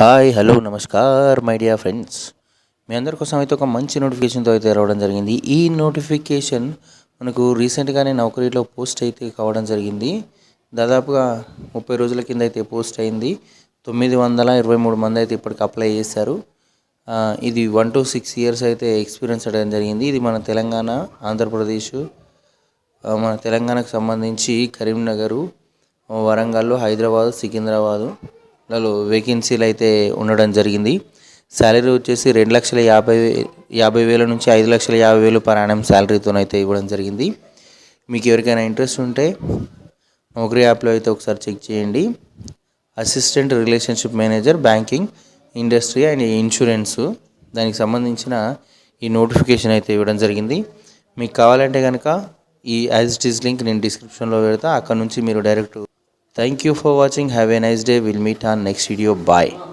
Hi hello నమస్కార్ my dear friends. మీ అందరి కోసం అయితే ఒక మంచి నోటిఫికేషన్తో అయితే రావడం జరిగింది. ఈ నోటిఫికేషన్ మనకు రీసెంట్గానే నౌకరీలో పోస్ట్ అయితే కావడం జరిగింది. దాదాపుగా 30 రోజుల కింద అయితే పోస్ట్ అయింది. 923 మంది అయితే ఇప్పటికి అప్లై చేశారు. ఇది 1 to 6 ఇయర్స్ అయితే ఎక్స్పీరియన్స్ అవ్వడం జరిగింది. ఇది మన తెలంగాణ, ఆంధ్రప్రదేశ్, మన తెలంగాణకు సంబంధించి కరీంనగర్, వరంగల్, హైదరాబాద్, సికింద్రాబాదు లలో వేకెన్సీలు అయితే ఉండడం జరిగింది. శాలరీ వచ్చేసి 2,50,000 నుంచి 5,50,000 పర్ యానం శాలరీతో అయితే ఇవ్వడం జరిగింది. మీకు ఎవరికైనా ఇంట్రెస్ట్ ఉంటే నౌకరీ యాప్లో అయితే ఒకసారి చెక్ చేయండి. Assistant relationship manager, banking, industry and insurance, దానికి సంబంధించిన ఈ నోటిఫికేషన్ అయితే ఇవ్వడం జరిగింది. మీకు కావాలంటే కనుక ఈ యాజ్ ఇట్ ఈస్ లింక్ నేను డిస్క్రిప్షన్లో పెడతా, అక్కడ నుంచి మీరు direct. Thank you for watching. Have a nice day. We'll meet on next video. Bye.